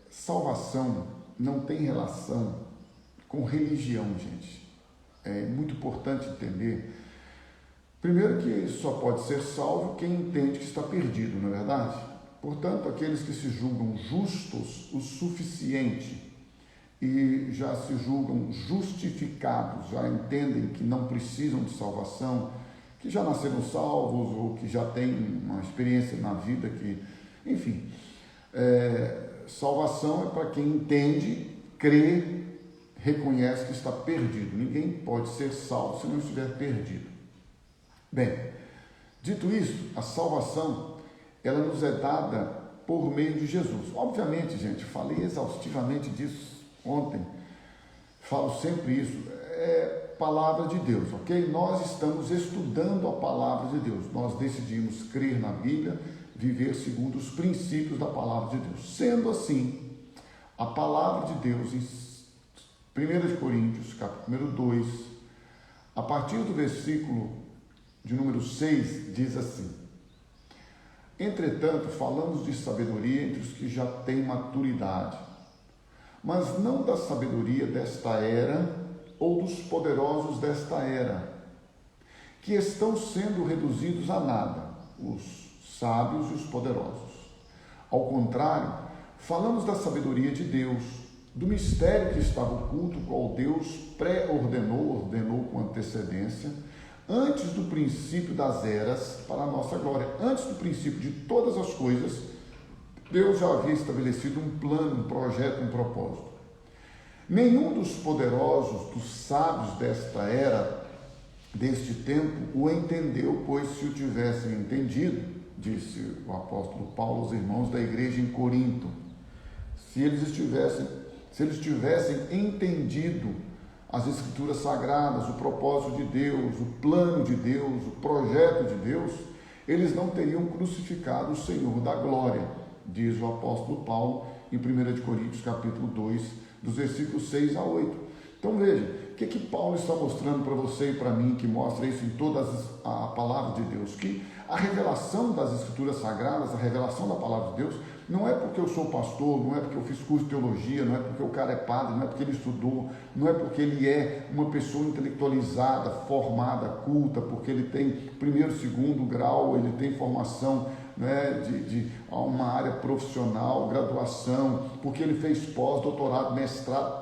Salvação não tem relação com religião, gente. É muito importante entender. Primeiro que só pode ser salvo quem entende que está perdido, não é verdade? Portanto, aqueles que se julgam justos o suficiente e já se julgam justificados, já entendem que não precisam de salvação, que já nasceram salvos ou que já têm uma experiência na vida que, enfim, salvação é para quem entende, crê, reconhece que está perdido. Ninguém pode ser salvo se não estiver perdido. Bem, dito isso, a salvação, ela nos é dada por meio de Jesus. Obviamente, gente, falei exaustivamente disso ontem, falo sempre isso, é palavra de Deus, ok? Nós estamos estudando a palavra de Deus, nós decidimos crer na Bíblia, viver segundo os princípios da palavra de Deus. Sendo assim, a palavra de Deus em 1 Coríntios, capítulo 2, a partir do versículo de número 6, diz assim: entretanto, falamos de sabedoria entre os que já têm maturidade, mas não da sabedoria desta era ou dos poderosos desta era, que estão sendo reduzidos a nada, os sábios e os poderosos. Ao contrário, falamos da sabedoria de Deus, do mistério que estava oculto, qual Deus ordenou com antecedência, antes do princípio das eras, para a nossa glória. Antes do princípio de todas as coisas, Deus já havia estabelecido um plano, um projeto, um propósito. Nenhum dos poderosos, dos sábios desta era, deste tempo, o entendeu, pois se o tivessem entendido, disse o apóstolo Paulo aos irmãos da igreja em Corinto, se eles tivessem entendido as Escrituras Sagradas, o propósito de Deus, o plano de Deus, o projeto de Deus, eles não teriam crucificado o Senhor da glória, diz o apóstolo Paulo em 1 Coríntios capítulo 2, dos versículos 6 a 8. Então veja, o que Paulo está mostrando para você e para mim, que mostra isso em toda a palavra de Deus, que a revelação das Escrituras Sagradas, a revelação da palavra de Deus, não é porque eu sou pastor, não é porque eu fiz curso de teologia, não é porque o cara é padre, não é porque ele estudou, não é porque ele é uma pessoa intelectualizada, formada, culta, porque ele tem primeiro, segundo grau, ele tem formação, né, de uma área profissional, graduação, porque ele fez pós, doutorado, mestrado.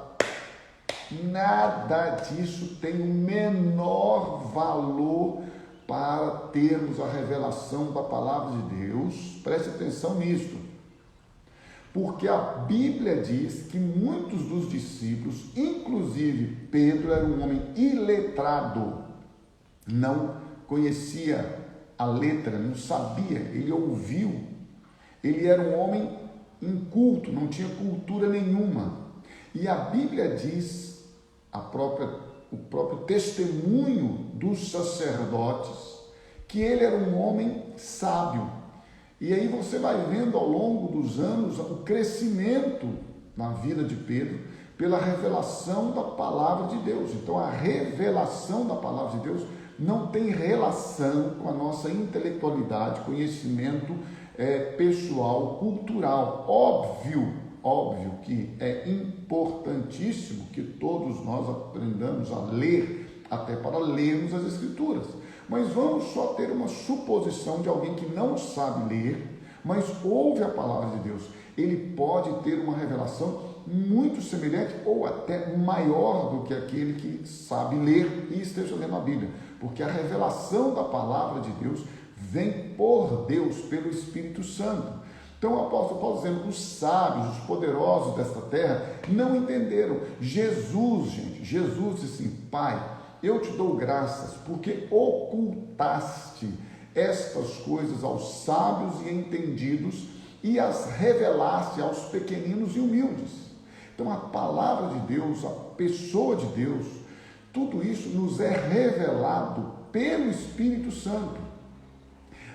Nada disso tem o menor valor para termos a revelação da palavra de Deus. Preste atenção nisso. Porque a Bíblia diz que muitos dos discípulos, inclusive Pedro, era um homem iletrado, não conhecia a letra, não sabia, ele ouviu, ele era um homem inculto, não tinha cultura nenhuma. E a Bíblia diz, o próprio testemunho dos sacerdotes, que ele era um homem sábio. E aí você vai vendo ao longo dos anos o crescimento na vida de Pedro pela revelação da palavra de Deus. Então a revelação da palavra de Deus não tem relação com a nossa intelectualidade, conhecimento pessoal, cultural. Óbvio que é importantíssimo que todos nós aprendamos a ler, até para lermos as Escrituras. Mas vamos só ter uma suposição de alguém que não sabe ler, mas ouve a palavra de Deus. Ele pode ter uma revelação muito semelhante ou até maior do que aquele que sabe ler e esteja lendo a Bíblia. Porque a revelação da palavra de Deus vem por Deus, pelo Espírito Santo. Então o apóstolo Paulo dizendo, os sábios, os poderosos desta terra não entenderam. Jesus disse assim, Pai, eu te dou graças porque ocultaste estas coisas aos sábios e entendidos e as revelaste aos pequeninos e humildes. Então a palavra de Deus, a pessoa de Deus, tudo isso nos é revelado pelo Espírito Santo.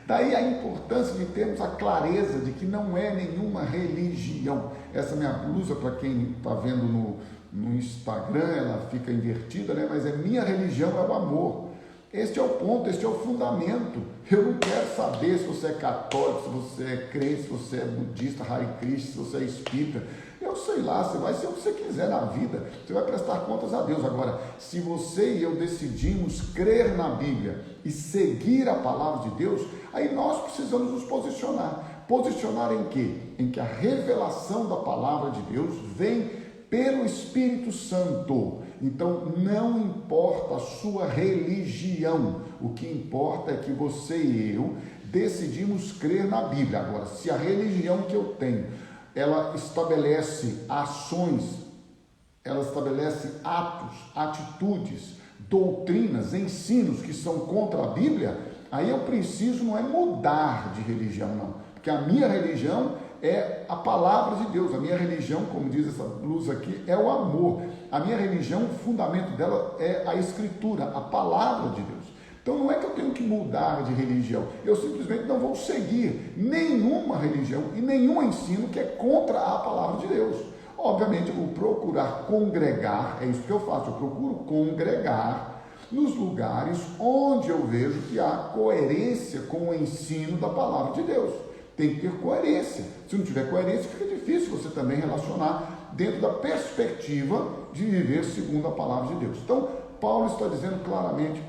Daí a importância de termos a clareza de que não é nenhuma religião. Essa minha blusa, para quem está vendo no Instagram, ela fica invertida, né? Mas minha religião é o amor. Este é o ponto, este é o fundamento. Eu não quero saber se você é católico, se você é crente, se você é budista, Hare Krishna, se você é espírita. Eu sei lá, você vai ser o que você quiser na vida, você vai prestar contas a Deus. Agora, se você e eu decidimos crer na Bíblia e seguir a palavra de Deus, aí nós precisamos nos posicionar. Posicionar em quê? Em que a revelação da palavra de Deus vem pelo Espírito Santo. Então, não importa a sua religião, o que importa é que você e eu decidimos crer na Bíblia. Agora, se a religião que eu tenho, ela estabelece ações, ela estabelece atos, atitudes, doutrinas, ensinos que são contra a Bíblia, aí eu preciso não é mudar de religião, não. Porque a minha religião é a palavra de Deus. A minha religião, como diz essa blusa aqui, é o amor. A minha religião, o fundamento dela é a Escritura, a palavra de Deus. Então não é que eu tenho que mudar de religião, eu simplesmente não vou seguir nenhuma religião e nenhum ensino que é contra a palavra de Deus. Obviamente eu vou procurar congregar, é isso que eu faço, eu procuro congregar nos lugares onde eu vejo que há coerência com o ensino da palavra de Deus. Tem que ter coerência. Se não tiver coerência, fica difícil você também relacionar dentro da perspectiva de viver segundo a palavra de Deus. Então, Paulo está dizendo claramente,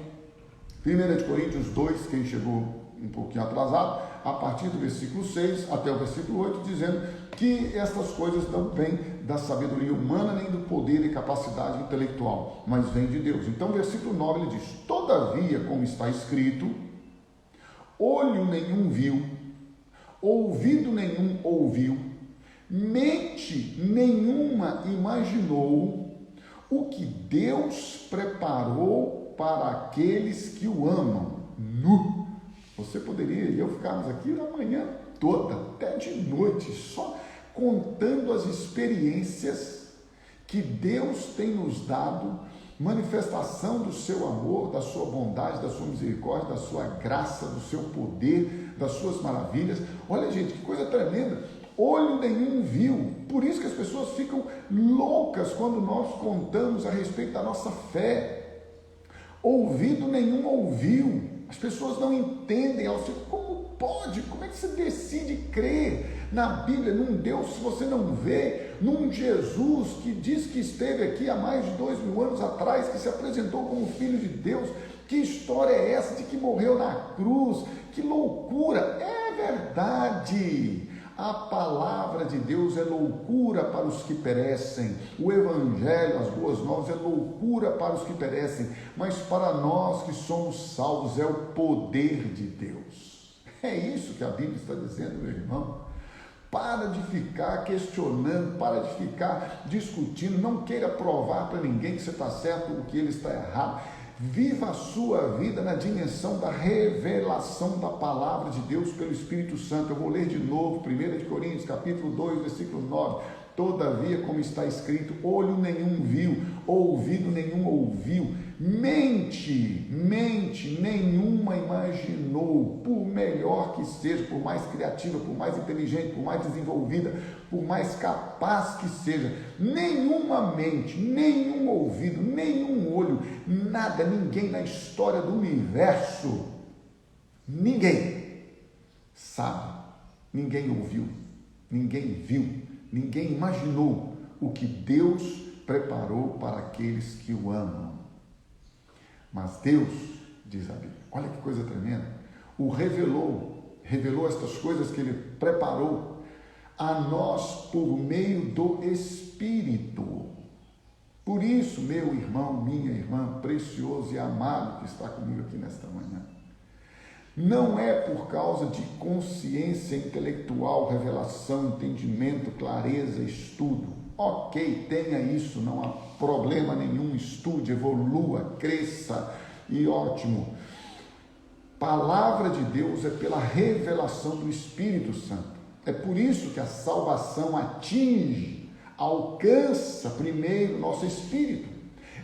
1 Coríntios 2, quem chegou um pouquinho atrasado, a partir do versículo 6 até o versículo 8, dizendo que estas coisas não vêm da sabedoria humana, nem do poder e capacidade intelectual, mas vêm de Deus. Então, versículo 9, ele diz, todavia, como está escrito, olho nenhum viu, ouvido nenhum ouviu, mente nenhuma imaginou o que Deus preparou para aqueles que o amam. Você poderia e eu ficarmos aqui na manhã toda, até de noite, só contando as experiências que Deus tem nos dado, manifestação do seu amor, da sua bondade, da sua misericórdia, da sua graça, do seu poder, das suas maravilhas. Olha, gente, que coisa tremenda. Olho nenhum viu. Por isso que as pessoas ficam loucas quando nós contamos a respeito da nossa fé. Ouvido nenhum ouviu. As pessoas não entendem. Elas ficam, como pode? Como é que você decide crer na Bíblia, num Deus se você não vê, num Jesus que diz que esteve aqui há mais de 2000 anos atrás, que se apresentou como Filho de Deus? Que história é essa de que morreu na cruz? Que loucura! É verdade! A palavra de Deus é loucura para os que perecem. O Evangelho, as boas novas, é loucura para os que perecem. Mas para nós que somos salvos, é o poder de Deus. É isso que a Bíblia está dizendo, meu irmão. Para de ficar questionando, para de ficar discutindo. Não queira provar para ninguém que você está certo ou que ele está errado. Viva a sua vida na dimensão da revelação da palavra de Deus pelo Espírito Santo. Eu vou ler de novo, 1 Coríntios, capítulo 2, versículo 9. Todavia, como está escrito, olho nenhum viu, ouvido nenhum ouviu, mente nenhuma imaginou, por melhor que seja, por mais criativa, por mais inteligente, por mais desenvolvida, por mais capaz que seja, nenhuma mente, nenhum ouvido, nenhum olho, nada, ninguém na história do universo, ninguém sabe, ninguém ouviu, ninguém viu, ninguém imaginou o que Deus preparou para aqueles que o amam. Mas Deus, diz a Bíblia, olha que coisa tremenda, o revelou estas coisas que Ele preparou a nós por meio do Espírito. Por isso, meu irmão, minha irmã, precioso e amado que está comigo aqui nesta manhã, não é por causa de consciência intelectual, revelação, entendimento, clareza, estudo. Ok, tenha isso, não há problema nenhum, estude, evolua, cresça e ótimo. Palavra de Deus é pela revelação do Espírito Santo. É por isso que a salvação atinge, alcança primeiro nosso espírito.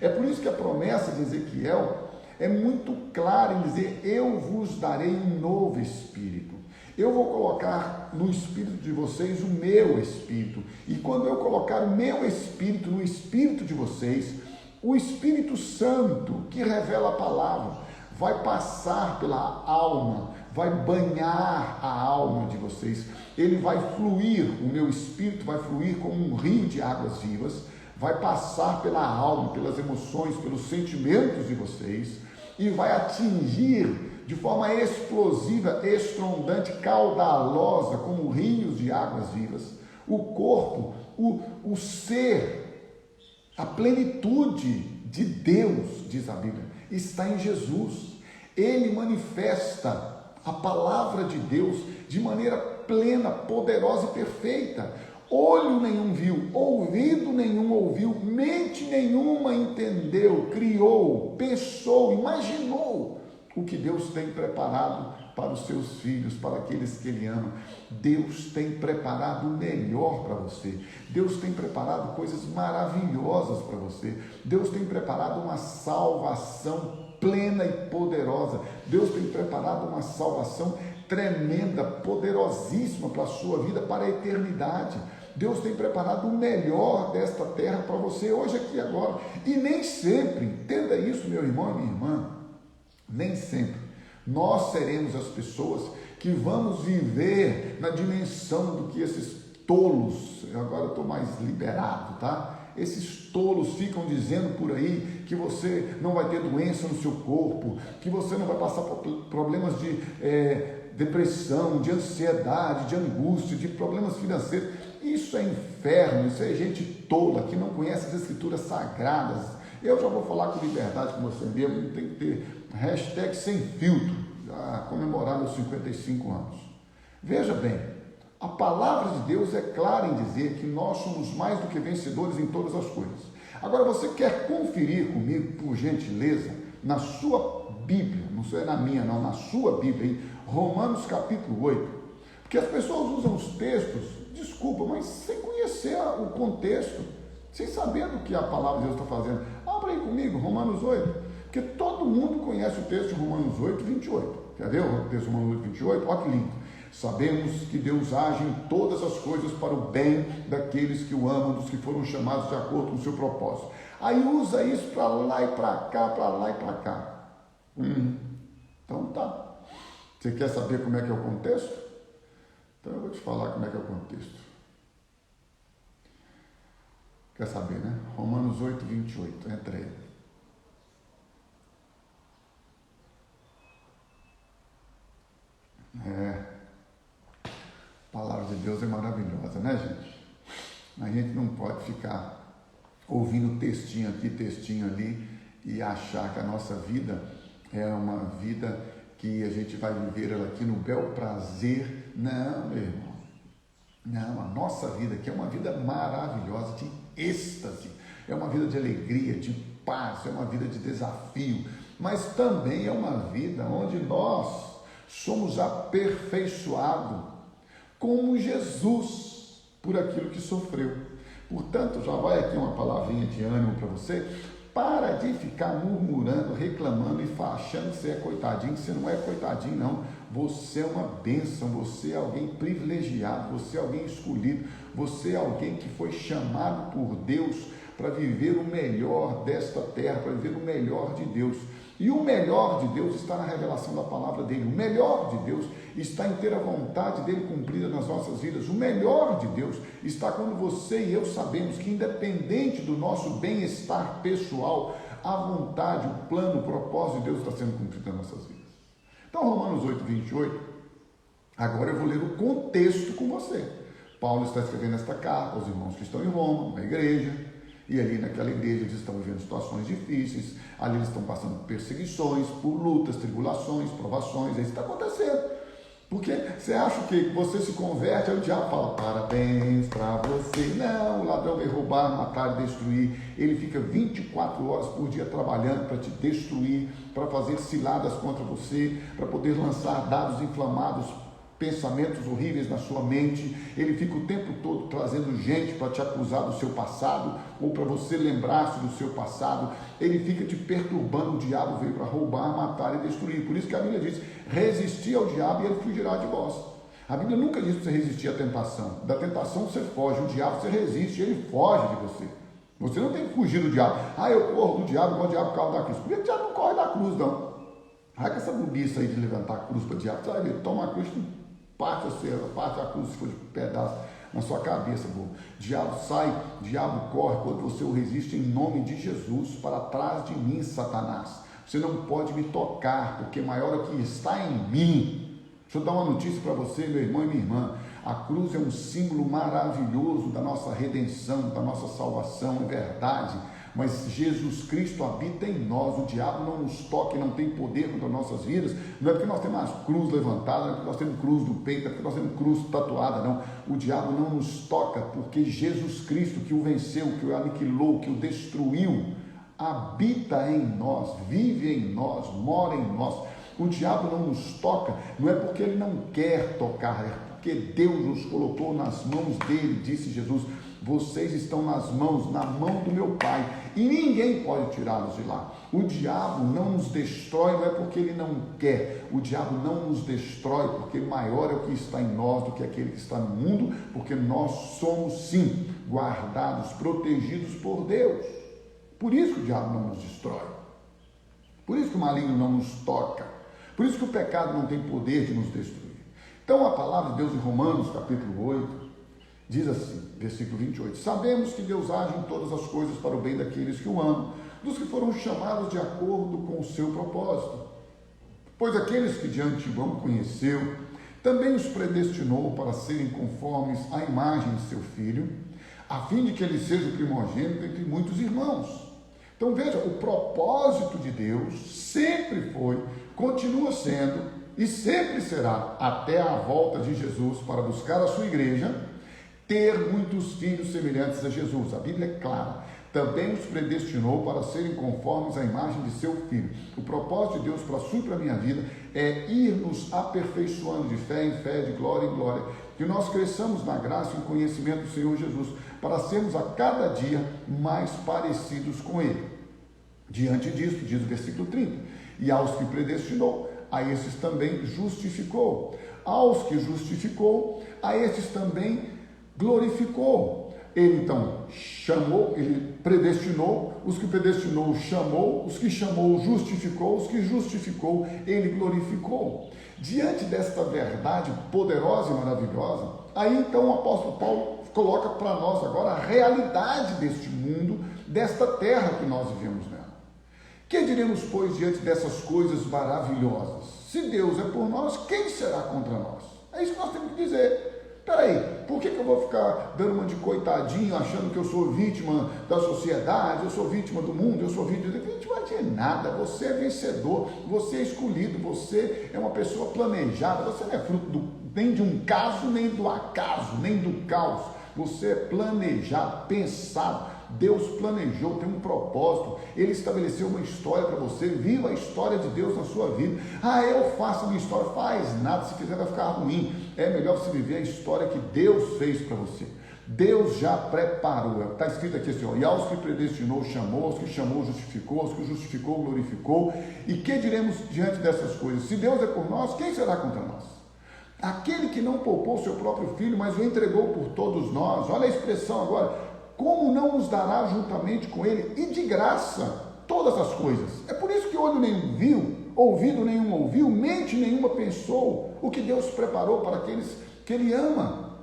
É por isso que a promessa de Ezequiel é muito clara em dizer, eu vos darei um novo espírito. Eu vou colocar no espírito de vocês o meu espírito. E quando eu colocar o meu espírito no espírito de vocês, o Espírito Santo, que revela a palavra, vai passar pela alma, vai banhar a alma de vocês. Ele vai fluir, o meu espírito vai fluir como um rio de águas vivas, vai passar pela alma, pelas emoções, pelos sentimentos de vocês e vai atingir de forma explosiva, estrondante, caudalosa, como rios de águas vivas, o corpo, o ser, a plenitude de Deus, diz a Bíblia, está em Jesus. Ele manifesta a palavra de Deus de maneira plena, poderosa e perfeita. Olho nenhum viu, ouvido nenhum ouviu, mente nenhuma entendeu, criou, pensou, imaginou o que Deus tem preparado para os seus filhos, para aqueles que Ele ama. Deus tem preparado o melhor para você. Deus tem preparado coisas maravilhosas para você. Deus tem preparado uma salvação plena e poderosa. Deus tem preparado uma salvação tremenda, poderosíssima para a sua vida, para a eternidade. Deus tem preparado o melhor desta terra para você hoje, aqui e agora. E nem sempre, entenda isso, meu irmão e minha irmã, nem sempre nós seremos as pessoas que vamos viver na dimensão do que esses tolos, agora eu estou mais liberado, tá? Esses tolos ficam dizendo por aí que você não vai ter doença no seu corpo, que você não vai passar por problemas de depressão, de ansiedade, de angústia, de problemas financeiros. Isso é inferno, isso é gente tola que não conhece as escrituras sagradas. Eu já vou falar com liberdade com você mesmo, não tem que ter hashtag sem filtro, já comemorar meus 55 anos. Veja bem, a palavra de Deus é clara em dizer que nós somos mais do que vencedores em todas as coisas. Agora, você quer conferir comigo, por gentileza, na sua Bíblia, não é na minha não, na sua Bíblia, em Romanos capítulo 8, porque as pessoas usam os textos, desculpa, mas sem conhecer o contexto, sem saber do que a palavra de Deus está fazendo. Abra aí comigo, Romanos 8, porque todo mundo conhece o texto de Romanos 8, 28. Quer ver o texto de Romanos 8, 28? Olha que lindo. Sabemos que Deus age em todas as coisas para o bem daqueles que o amam, dos que foram chamados de acordo com o seu propósito. Aí usa isso para lá e para cá, para lá e para cá. Então tá. Você quer saber como é que é o contexto? Então eu vou te falar como é que é o contexto. Quer saber, né? Romanos 8, 28. Entra aí. A palavra de Deus é maravilhosa, né, gente? A gente não pode ficar ouvindo textinho aqui, textinho ali e achar que a nossa vida é uma vida que a gente vai viver ela aqui no bel prazer. Não, meu irmão. Não, a nossa vida aqui é uma vida maravilhosa, de êxtase. É uma vida de alegria, de paz, é uma vida de desafio. Mas também é uma vida onde nós somos aperfeiçoados como Jesus por aquilo que sofreu. Portanto, já vai aqui uma palavrinha de ânimo para você. Para de ficar murmurando, reclamando e achando que você é coitadinho. Você não é coitadinho, não. Você é uma bênção, você é alguém privilegiado, você é alguém escolhido, você é alguém que foi chamado por Deus para viver o melhor desta terra, para viver o melhor de Deus. E o melhor de Deus está na revelação da palavra dele. O melhor de Deus está em ter a vontade dele cumprida nas nossas vidas. O melhor de Deus está quando você e eu sabemos que, independente do nosso bem-estar pessoal, a vontade, o plano, o propósito de Deus está sendo cumprido nas nossas vidas. Então, Romanos 8, 28, agora eu vou ler o contexto com você. Paulo está escrevendo esta carta aos irmãos que estão em Roma, na igreja. E ali naquela igreja eles estão vivendo situações difíceis, ali eles estão passando por perseguições, por lutas, tribulações, provações, isso está acontecendo. Porque você acha que você se converte, aí o diabo fala, parabéns para você. Não, o ladrão vai roubar, matar, destruir. Ele fica 24 horas por dia trabalhando para te destruir, para fazer ciladas contra você, para poder lançar dados inflamados, pensamentos horríveis na sua mente. Ele fica o tempo todo trazendo gente para te acusar do seu passado ou para você lembrar-se do seu passado. Ele fica te perturbando. O diabo veio para roubar, matar e destruir. Por isso que a Bíblia diz, resistir ao diabo e ele fugirá de vós. A Bíblia nunca diz para você resistir à tentação. Da tentação você foge, o diabo você resiste, ele foge de você. Você não tem que fugir do diabo. Eu corro do diabo igual o diabo corre da cruz. Por que o diabo não corre da cruz, não? Arranca essa bobiça aí de levantar a cruz para o diabo. Você vai ver, toma a cruz, parte a cruz se for de pedaço na sua cabeça, bobo. Diabo sai, diabo corre quando você o resiste em nome de Jesus. Para trás de mim, Satanás. Você não pode me tocar, porque maior é o que está em mim. Deixa eu dar uma notícia para você, meu irmão e minha irmã. A cruz é um símbolo maravilhoso da nossa redenção, da nossa salvação, é verdade. Mas Jesus Cristo habita em nós. O diabo não nos toca e não tem poder contra nossas vidas. Não é porque nós temos uma cruz levantada, não é porque nós temos cruz no peito, não é porque nós temos cruz tatuada, não. O diabo não nos toca, porque Jesus Cristo, que o venceu, que o aniquilou, que o destruiu, habita em nós, vive em nós, mora em nós. O diabo não nos toca, não é porque ele não quer tocar, é porque Deus nos colocou nas mãos dele, disse Jesus. Vocês estão nas mãos, na mão do meu Pai, e ninguém pode tirá-los de lá. O diabo não nos destrói, não é porque ele não quer. O diabo não nos destrói, porque maior é o que está em nós do que aquele que está no mundo, porque nós somos sim guardados, protegidos por Deus. Por isso que o diabo não nos destrói. Por isso que o maligno não nos toca. Por isso que o pecado não tem poder de nos destruir. Então a palavra de Deus em Romanos, capítulo 8, diz assim, versículo 28, sabemos que Deus age em todas as coisas para o bem daqueles que o amam, dos que foram chamados de acordo com o seu propósito. Pois aqueles que de antemão conheceu, também os predestinou para serem conformes à imagem de seu Filho, a fim de que ele seja o primogênito entre muitos irmãos. Então veja, o propósito de Deus sempre foi, continua sendo e sempre será, até a volta de Jesus para buscar a sua igreja, ter muitos filhos semelhantes a Jesus. A Bíblia é clara. Também os predestinou para serem conformes à imagem de seu Filho. O propósito de Deus para a sua e para a minha vida é ir nos aperfeiçoando de fé em fé, de glória em glória, que nós cresçamos na graça e no conhecimento do Senhor Jesus, para sermos a cada dia mais parecidos com Ele. Diante disso, diz o versículo 30, e aos que predestinou, a esses também justificou. Aos que justificou, a esses também glorificou. Ele então chamou, ele predestinou, os que predestinou chamou, os que chamou justificou, os que justificou ele glorificou. Diante desta verdade poderosa e maravilhosa, aí então o apóstolo Paulo coloca para nós agora a realidade deste mundo, desta terra que nós vivemos nela. Que diremos, pois, diante dessas coisas maravilhosas? Se Deus é por nós, quem será contra nós? É isso que nós temos que dizer. Peraí, por que eu vou ficar dando uma de coitadinho, achando que eu sou vítima da sociedade, eu sou vítima do mundo, eu sou vítima de nada? Você é vencedor, você é escolhido, você é uma pessoa planejada, você não é fruto nem de um caso, nem do acaso, nem do caos. Você é planejado, pensado. Deus planejou, tem um propósito, Ele estabeleceu uma história para você. Viva a história de Deus na sua vida. Eu faço a minha história. Faz nada, se fizer vai ficar ruim. É melhor você viver a história que Deus fez para você. Deus já preparou, está escrito aqui assim, e aos que predestinou chamou, aos que chamou justificou, aos que justificou glorificou. E que diremos diante dessas coisas? Se Deus é por nós, quem será contra nós? Aquele que não poupou seu próprio filho, mas o entregou por todos nós. Olha a expressão agora. Como não nos dará juntamente com ele e de graça todas as coisas? É por isso que olho nenhum viu, ouvido nenhum ouviu, mente nenhuma pensou o que Deus preparou para aqueles que Ele ama.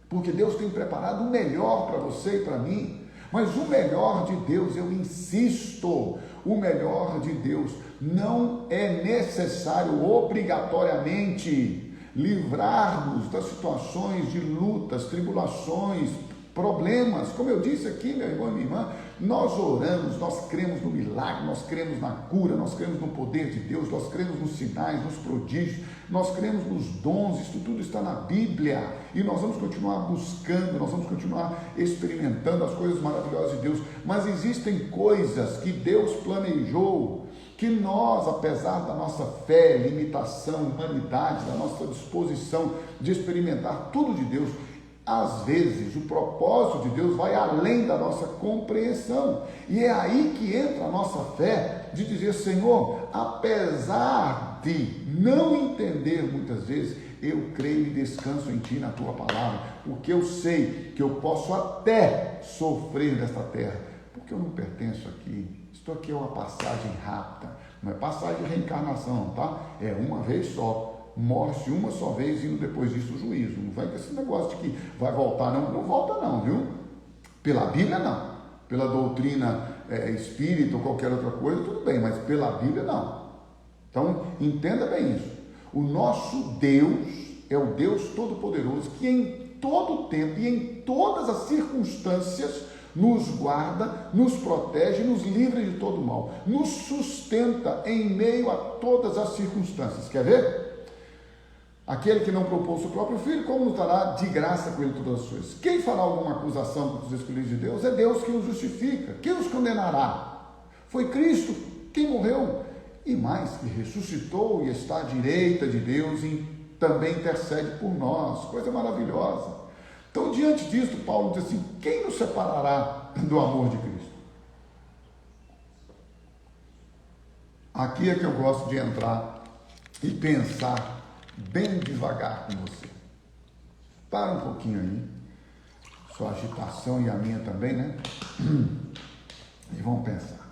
Porque Deus tem preparado o melhor para você e para mim. Mas o melhor de Deus, eu insisto, o melhor de Deus não é necessário obrigatoriamente livrar-nos das situações de lutas, tribulações, problemas. Como eu disse aqui, meu irmão e minha irmã, nós oramos, nós cremos no milagre, nós cremos na cura, nós cremos no poder de Deus, nós cremos nos sinais, nos prodígios, nós cremos nos dons. Isso tudo está na Bíblia e nós vamos continuar buscando, nós vamos continuar experimentando as coisas maravilhosas de Deus. Mas existem coisas que Deus planejou, que nós, apesar da nossa fé, limitação, humanidade, da nossa disposição de experimentar tudo de Deus, às vezes o propósito de Deus vai além da nossa compreensão, e é aí que entra a nossa fé de dizer: Senhor, apesar de não entender muitas vezes, eu creio e descanso em Ti, na Tua palavra, porque eu sei que eu posso até sofrer nesta terra, porque eu não pertenço aqui. Isto aqui é uma passagem rápida. Não é passagem de reencarnação, tá? É uma vez só. Morre-se uma só vez e depois disso o juízo. Não vai com esse negócio de que vai voltar, não. Não volta não, viu? Pela Bíblia não. Pela doutrina espírita ou qualquer outra coisa, tudo bem, mas pela Bíblia não. Então, entenda bem isso. O nosso Deus é o Deus Todo-Poderoso que em todo tempo e em todas as circunstâncias nos guarda, nos protege, nos livra de todo mal, nos sustenta em meio a todas as circunstâncias. Quer ver? Aquele que não propôs o próprio filho, como nos dará de graça com ele todas as coisas? Quem fará alguma acusação contra os escolhidos de Deus? É Deus que os justifica. Quem os condenará? Foi Cristo quem morreu e mais, que ressuscitou e está à direita de Deus e também intercede por nós. Coisa maravilhosa. Então, diante disso, Paulo diz assim: quem nos separará do amor de Cristo? Aqui é que eu gosto de entrar e pensar bem devagar com você. Para um pouquinho aí, sua agitação e a minha também, né? E vamos pensar.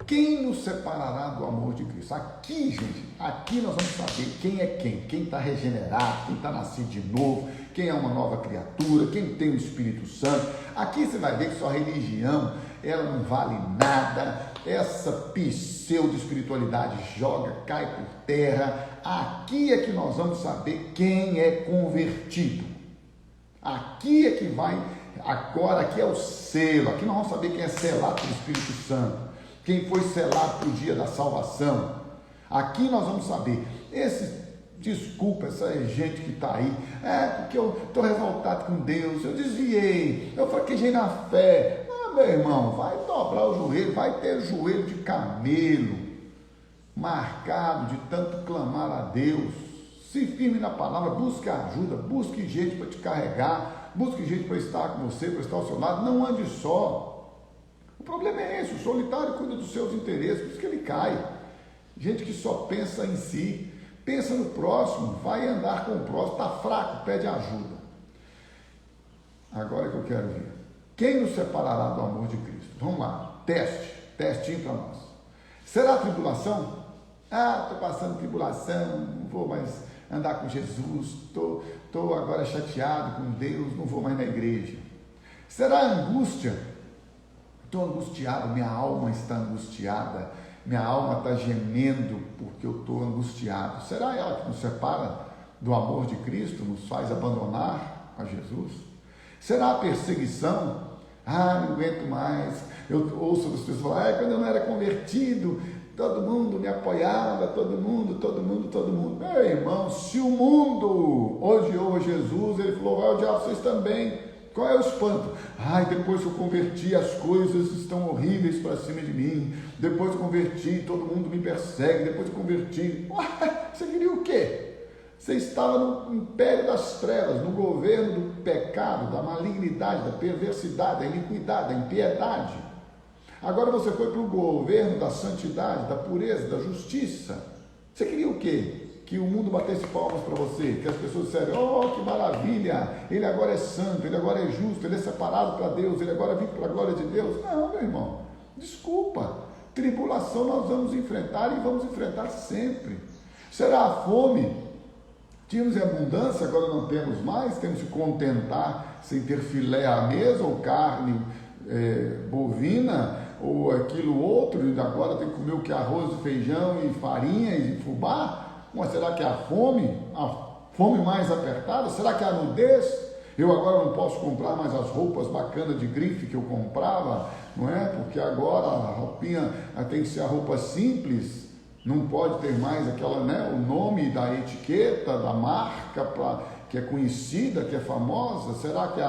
Quem nos separará do amor de Cristo? Aqui, gente, aqui nós vamos saber quem é quem está regenerado, quem está nascido de novo, quem é uma nova criatura, quem tem o Espírito Santo. Aqui você vai ver que sua religião, ela não vale nada, essa pseudo-espiritualidade cai por terra. Aqui é que nós vamos saber quem é convertido. Aqui é que vai, agora aqui é o selo, aqui nós vamos saber quem é selado pelo Espírito Santo. Quem foi selado para o dia da salvação. Aqui nós vamos saber. Desculpa, essa gente que está aí. Porque eu estou revoltado com Deus. Eu desviei. Eu fraquejei na fé. Meu irmão, vai dobrar o joelho. Vai ter joelho de camelo. Marcado de tanto clamar a Deus. Se firme na palavra. Busque ajuda. Busque gente para te carregar. Busque gente para estar com você, para estar ao seu lado. Não ande só. O problema é esse, o solitário cuida dos seus interesses, por isso que ele cai. Gente que só pensa em si, pensa no próximo, vai andar com o próximo, está fraco, pede ajuda. Agora que eu quero ver. Quem nos separará do amor de Cristo? Vamos lá, testinho para nós. Será a tribulação? Estou passando tribulação, não vou mais andar com Jesus, estou agora chateado com Deus, não vou mais na igreja. Será a angústia? Estou angustiado, minha alma está angustiada, minha alma está gemendo porque eu estou angustiado. Será ela que nos separa do amor de Cristo, nos faz abandonar a Jesus? Será a perseguição? Não aguento mais. Eu ouço as pessoas falar, quando eu não era convertido, todo mundo me apoiava, todo mundo. Meu irmão, se o mundo odiou Jesus, ele falou, vai odiar vocês também. Qual é o espanto? Depois que eu converti, as coisas estão horríveis para cima de mim. Depois que eu converti, todo mundo me persegue. Depois que eu converti, você queria o quê? Você estava no império das trevas, no governo do pecado, da malignidade, da perversidade, da iniquidade, da impiedade. Agora você foi para o governo da santidade, da pureza, da justiça. Você queria o quê? Que o mundo batesse palmas para você, que as pessoas dissessem, que maravilha, ele agora é santo, ele agora é justo, ele é separado para Deus, ele agora vive para a glória de Deus. Não, meu irmão, desculpa, tribulação nós vamos enfrentar e vamos enfrentar sempre. Será a fome? Tínhamos em abundância, agora não temos mais, temos que contentar sem ter filé à mesa, ou carne bovina, ou aquilo outro, e agora tem que comer o que? Arroz, feijão e farinha e fubá? Mas será que é a fome mais apertada? Será que é a nudez? Eu agora não posso comprar mais as roupas bacanas de grife que eu comprava, não é? Porque agora a roupinha tem que ser a roupa simples, não pode ter mais aquela, o nome da etiqueta, da marca que é conhecida, que é famosa. Será que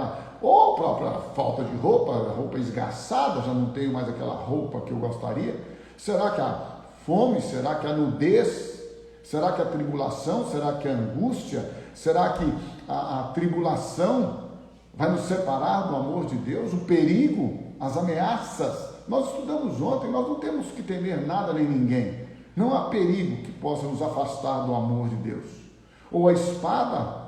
ou para falta de roupa esgarçada, já não tenho mais aquela roupa que eu gostaria? Será que a fome? Será que a nudez? Será que a tribulação? Será que a angústia? Será que a tribulação vai nos separar do amor de Deus? O perigo, as ameaças? Nós estudamos ontem, nós não temos que temer nada nem ninguém. Não há perigo que possa nos afastar do amor de Deus. Ou a espada,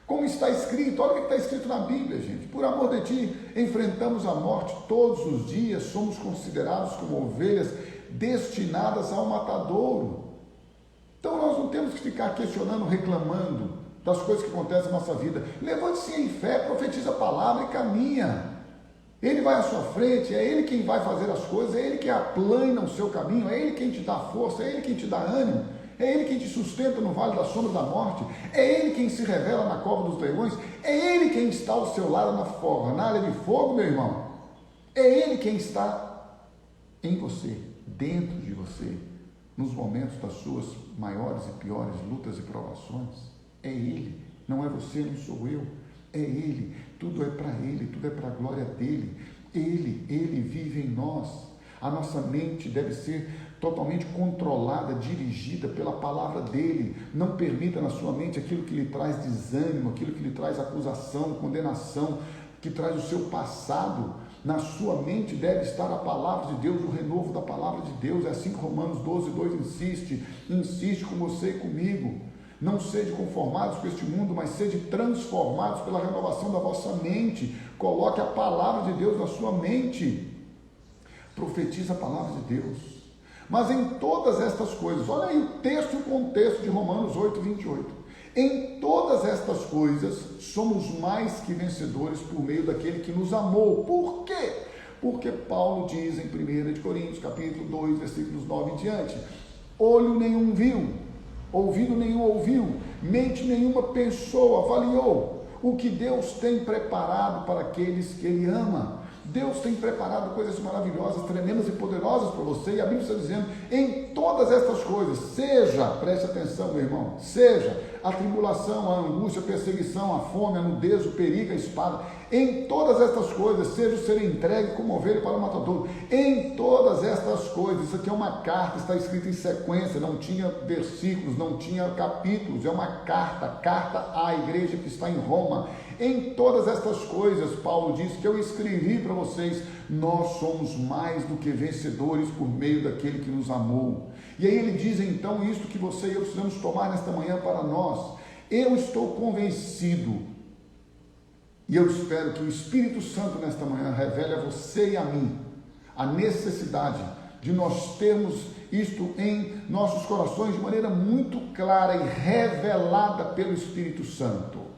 como está escrito, olha o que está escrito na Bíblia, gente. Por amor de ti, enfrentamos a morte todos os dias, somos considerados como ovelhas destinadas ao matadouro. Então nós não temos que ficar questionando, reclamando das coisas que acontecem na nossa vida. Levante-se em fé, profetiza a palavra e caminha. Ele vai à sua frente, é Ele quem vai fazer as coisas, é Ele que aplana o seu caminho, é Ele quem te dá força, é Ele quem te dá ânimo, é Ele quem te sustenta no vale da sombra da morte, é Ele quem se revela na cova dos leões, é Ele quem está ao seu lado na fornalha de fogo, meu irmão. É Ele quem está em você, dentro de você, nos momentos das suas maiores e piores lutas e provações. É Ele, não é você, não sou eu. É Ele, tudo é para Ele, tudo é para a glória dEle. Ele vive em nós. A nossa mente deve ser totalmente controlada, dirigida pela palavra dEle. Não permita na sua mente aquilo que lhe traz desânimo, aquilo que lhe traz acusação, condenação, que traz o seu passado. Na sua mente deve estar a palavra de Deus, o renovo da palavra de Deus. É assim que Romanos 12:2 insiste com você e comigo. Não sede conformados com este mundo, mas sede transformados pela renovação da vossa mente. Coloque a palavra de Deus na sua mente. Profetiza a palavra de Deus. Mas em todas estas coisas, olha aí o texto e o contexto de Romanos 8:28. Em todas estas coisas, somos mais que vencedores por meio daquele que nos amou. Por quê? Porque Paulo diz em 1 Coríntios, capítulo 2, versículos 9 em diante: olho nenhum viu, ouvido nenhum ouviu, mente nenhuma pensou, avaliou o que Deus tem preparado para aqueles que Ele ama. Deus tem preparado coisas maravilhosas, tremendas e poderosas para você, e a Bíblia está dizendo, em todas estas coisas, seja, preste atenção, meu irmão, seja a tribulação, a angústia, a perseguição, a fome, a nudez, o perigo, a espada, em todas estas coisas, seja o ser entregue como ovelha para o matadouro, em todas estas coisas, isso aqui é uma carta, está escrita em sequência, não tinha versículos, não tinha capítulos, é uma carta à igreja que está em Roma. Em todas estas coisas, Paulo diz que eu escrevi para vocês, nós somos mais do que vencedores por meio daquele que nos amou. E aí ele diz então isto que você e eu precisamos tomar nesta manhã para nós. Eu estou convencido, e eu espero que o Espírito Santo nesta manhã revele a você e a mim a necessidade de nós termos isto em nossos corações de maneira muito clara e revelada pelo Espírito Santo.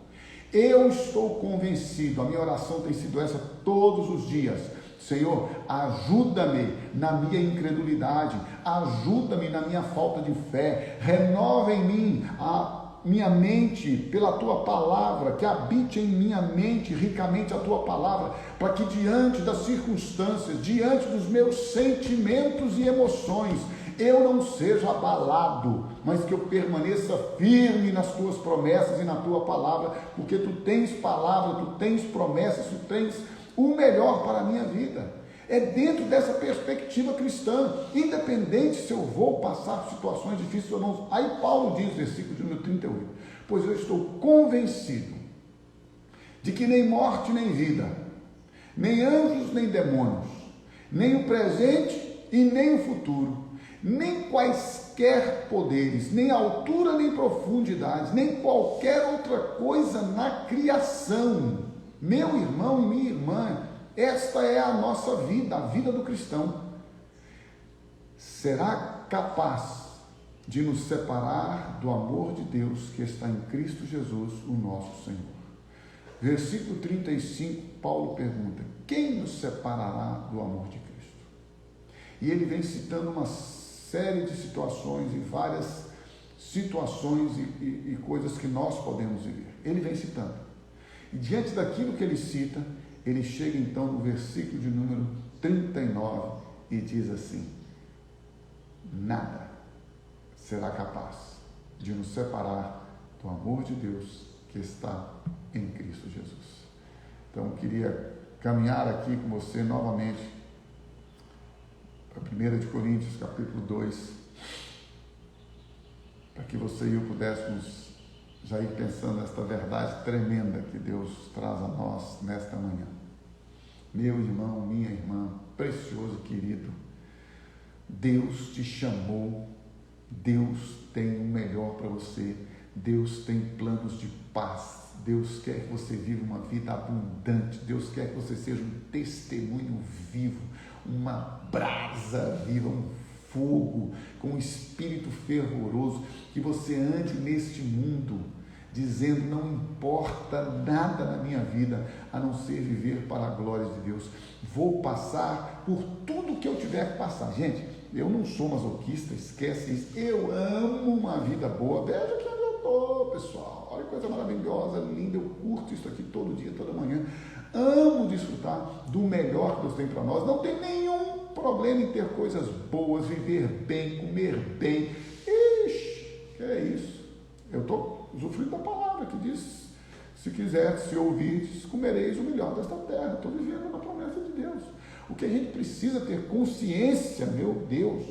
Eu estou convencido, a minha oração tem sido essa todos os dias: Senhor, ajuda-me na minha incredulidade, ajuda-me na minha falta de fé, renova em mim a minha mente pela Tua palavra, que habite em minha mente ricamente a Tua palavra, para que diante das circunstâncias, diante dos meus sentimentos e emoções, eu não seja abalado, mas que eu permaneça firme nas Tuas promessas e na Tua palavra, porque Tu tens palavra, Tu tens promessas, Tu tens o melhor para a minha vida. É dentro dessa perspectiva cristã, independente se eu vou passar situações difíceis ou não. Aí Paulo diz, versículo de número 38, pois eu estou convencido de que nem morte nem vida, nem anjos nem demônios, nem o presente e nem o futuro, nem quaisquer poderes, nem altura nem profundidade, nem qualquer outra coisa na criação, meu irmão e minha irmã, esta é a nossa vida, a vida do cristão, será capaz de nos separar do amor de Deus que está em Cristo Jesus, o nosso Senhor. Versículo 35, Paulo pergunta: quem nos separará do amor de Cristo? E ele vem citando uma série de situações e várias situações e coisas que nós podemos viver. Ele vem citando. E diante daquilo que ele cita, ele chega então no versículo de número 39 e diz assim: nada será capaz de nos separar do amor de Deus que está em Cristo Jesus. Então eu queria caminhar aqui com você novamente para 1 de Coríntios capítulo 2, para que você e eu pudéssemos já ir pensando nesta verdade tremenda que Deus traz a nós nesta manhã. Meu irmão, minha irmã, precioso querido, Deus te chamou, Deus tem o melhor para você, Deus tem planos de paz, Deus quer que você viva uma vida abundante, Deus quer que você seja um testemunho vivo, uma brasa viva, um fogo, com um espírito fervoroso, que você ande neste mundo dizendo: não importa nada na minha vida a não ser viver para a glória de Deus. Vou passar por tudo que eu tiver que passar. Gente, eu não sou masoquista, esquece isso. Eu amo uma vida boa. Veja que onde eu estou, pessoal. Olha que coisa maravilhosa, linda. Eu curto isso aqui todo dia, toda manhã. Amo desfrutar do melhor que Deus tem para nós. Não tem nenhum problema em ter coisas boas, viver bem, comer bem. Ixi, que é isso? Eu estou usufruindo da palavra que diz: se quiser, se ouvirdes, comereis o melhor desta terra. Estou vivendo na promessa de Deus. O que a gente precisa ter consciência, meu Deus,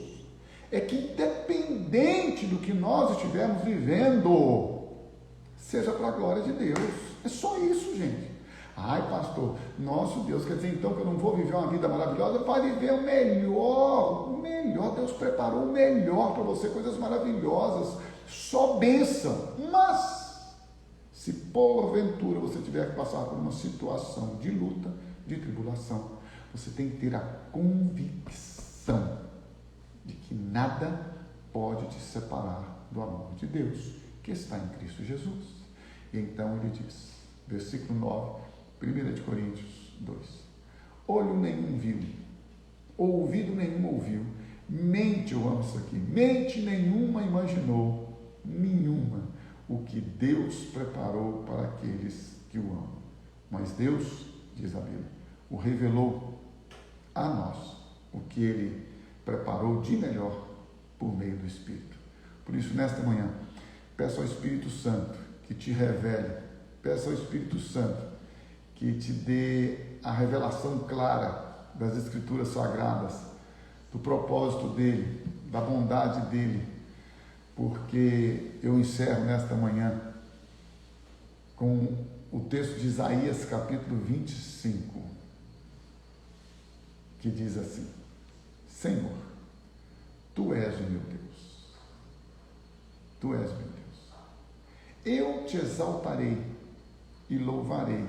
é que independente do que nós estivermos vivendo, seja para a glória de Deus. É só isso, gente. Ai, pastor, nosso Deus, quer dizer então que eu não vou viver uma vida maravilhosa? Vai viver o melhor, Deus preparou o melhor para você, coisas maravilhosas, só bênção. Mas, se porventura você tiver que passar por uma situação de luta, de tribulação, você tem que ter a convicção de que nada pode te separar do amor de Deus, que está em Cristo Jesus. E então ele diz, versículo 9, 1 Coríntios 2, olho nenhum viu, ouvido nenhum ouviu, mente, eu amo isso aqui, mente nenhuma imaginou, nenhuma, o que Deus preparou para aqueles que o amam. Mas Deus, diz a Bíblia, o revelou a nós, o que Ele preparou de melhor por meio do Espírito. Por isso, nesta manhã, peço ao Espírito Santo que te revele, peço ao Espírito Santo que te dê a revelação clara das Escrituras Sagradas, do propósito dEle, da bondade dEle, porque eu encerro nesta manhã com o texto de Isaías, capítulo 25, que diz assim: Senhor, Tu és o meu Deus, Tu és o meu Deus, eu te exaltarei e louvarei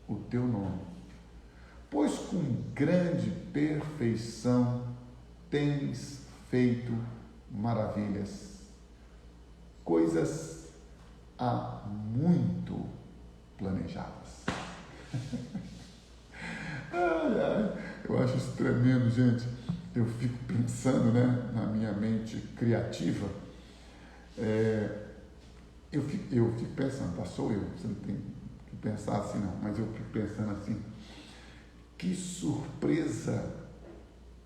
o Teu nome, pois com grande perfeição tens feito maravilhas, coisas há muito planejadas. Eu acho isso tremendo, gente. Eu fico pensando, né, na minha mente criativa, eu fico pensando, sou eu, você não tem que pensar assim não, mas eu fico pensando assim, que surpresa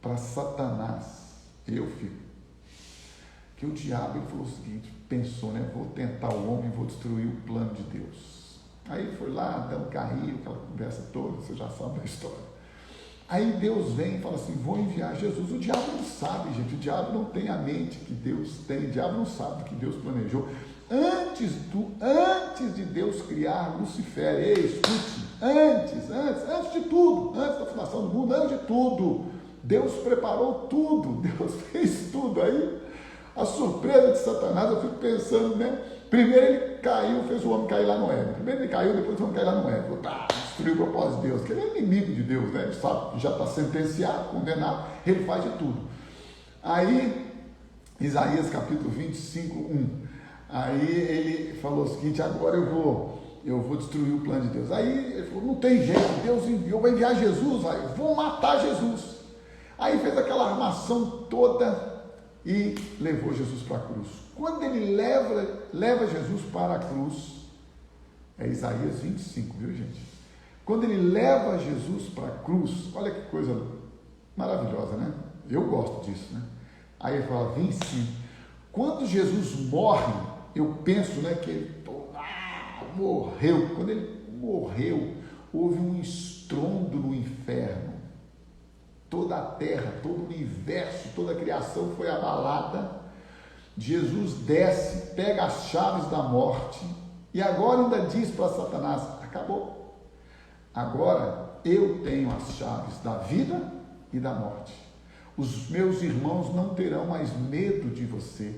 para Satanás, que o diabo, ele falou o seguinte, pensou, né, vou tentar o homem, vou destruir o plano de Deus. Aí foi lá, Adão caiu, aquela conversa toda, você já sabe da história. Aí Deus vem e fala assim, vou enviar Jesus. O diabo não sabe, gente, o diabo não tem a mente que Deus tem, o diabo não sabe o que Deus planejou. Antes de Deus criar Lucifer, escute, antes de tudo, antes da fundação do mundo, antes de tudo, Deus preparou tudo, Deus fez tudo. Aí, a surpresa de Satanás, eu fico pensando, né? Primeiro ele caiu, fez o homem cair lá no Éden. Primeiro ele caiu, depois o homem caiu lá no Éden. Destruiu o propósito de Deus, que ele é inimigo de Deus, né? Ele sabe que já está sentenciado, condenado, ele faz de tudo. Aí, Isaías capítulo 25, 1. Aí ele falou o seguinte, agora eu vou destruir o plano de Deus. Aí ele falou, não tem jeito, Deus enviou, vai enviar Jesus, vou matar Jesus. Aí fez aquela armação toda e levou Jesus para a cruz. Quando ele leva Jesus para a cruz, é Isaías 25, viu, gente? Quando ele leva Jesus para a cruz, olha que coisa maravilhosa, né? Eu gosto disso, né? Aí ele fala, 25. Quando Jesus morre, eu penso, né, que ele morreu. Quando ele morreu, houve um estrondo no inferno. Toda a terra, todo o universo, toda a criação foi abalada. Jesus desce, pega as chaves da morte e agora ainda diz para Satanás, acabou. Agora eu tenho as chaves da vida e da morte. Os meus irmãos não terão mais medo de você.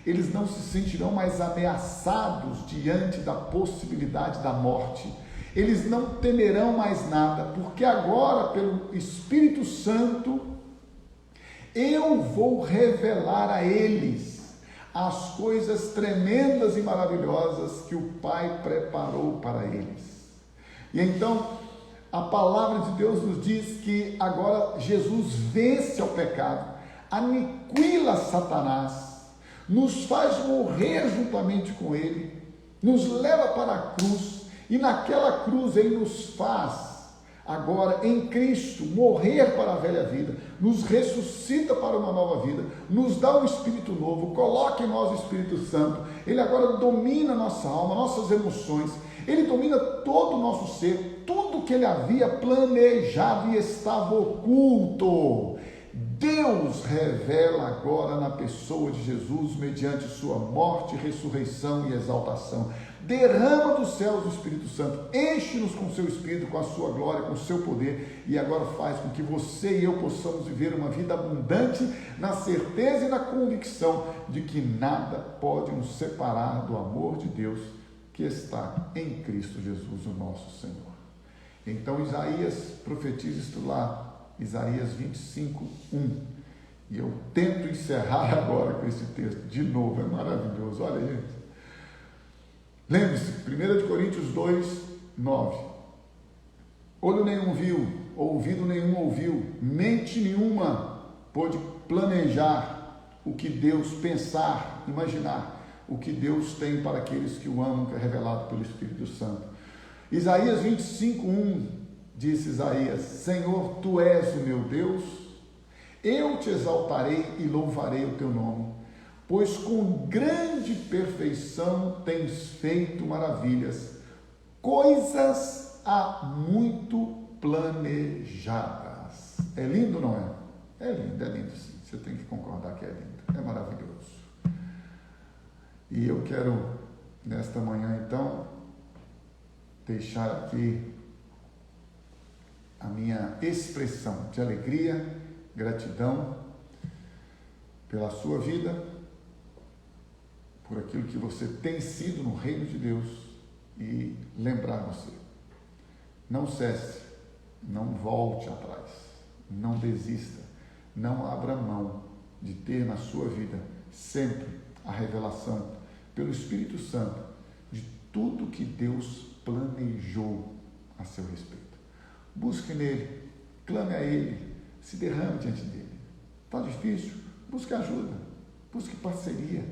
Eles não se sentirão mais ameaçados diante da possibilidade da morte. Eles não temerão mais nada, porque agora, pelo Espírito Santo, Eu vou revelar a eles as coisas tremendas e maravilhosas que o Pai preparou para eles. E então, a palavra de Deus nos diz que agora Jesus vence ao pecado, aniquila Satanás, nos faz morrer juntamente com ele, nos leva para a cruz, e naquela cruz ele nos faz agora em Cristo morrer para a velha vida, nos ressuscita para uma nova vida, nos dá um espírito novo, coloca em nós o Espírito Santo. Ele agora domina nossa alma, nossas emoções, ele domina todo o nosso ser, tudo que ele havia planejado e estava oculto. Deus revela agora na pessoa de Jesus, mediante sua morte, ressurreição e exaltação. Derrama dos céus o Espírito Santo, enche-nos com o seu Espírito, com a sua glória, com o seu poder, e agora faz com que você e eu possamos viver uma vida abundante, na certeza e na convicção de que nada pode nos separar do amor de Deus que está em Cristo Jesus, o nosso Senhor. Então Isaías profetiza isto lá, Isaías 25, 1. E eu tento encerrar agora com esse texto, de novo, é maravilhoso, olha gente. Lembre-se, 1 Coríntios 2, 9. Olho nenhum viu, ouvido nenhum ouviu, mente nenhuma pôde planejar o que Deus pensar, imaginar, o que Deus tem para aqueles que o amam, que é revelado pelo Espírito Santo. Isaías 25, 1, disse Isaías: Senhor, Tu és o meu Deus, eu te exaltarei e louvarei o Teu nome, pois com grande perfeição tens feito maravilhas, coisas há muito planejadas. É lindo, não é? É lindo sim. Você tem que concordar que é lindo, é maravilhoso. E eu quero, nesta manhã então, deixar aqui a minha expressão de alegria, gratidão pela sua vida, por aquilo que você tem sido no reino de Deus, e lembrar você, não cesse, não volte atrás, não desista, não abra mão de ter na sua vida sempre a revelação pelo Espírito Santo de tudo que Deus planejou a seu respeito. Busque nele, clame a ele, se derrame diante dele. Está difícil? Busque ajuda, busque parceria,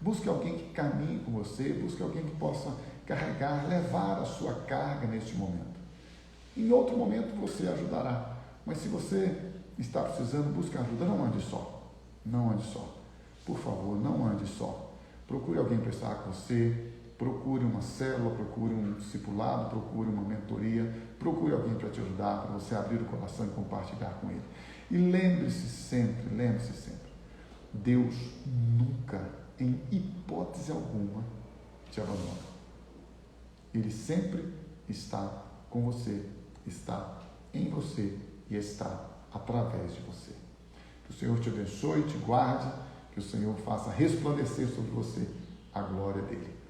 busque alguém que caminhe com você, busque alguém que possa carregar, levar a sua carga neste momento. Em outro momento você ajudará, mas se você está precisando, busque ajuda, não ande só, não ande só. Por favor, não ande só. Procure alguém para estar com você, procure uma célula, procure um discipulado, procure uma mentoria, procure alguém para te ajudar, para você abrir o coração e compartilhar com ele. E lembre-se sempre, Deus nunca, em hipótese alguma, te abandona. Ele sempre está com você, está em você e está através de você. Que o Senhor te abençoe, te guarde, que o Senhor faça resplandecer sobre você a glória dele.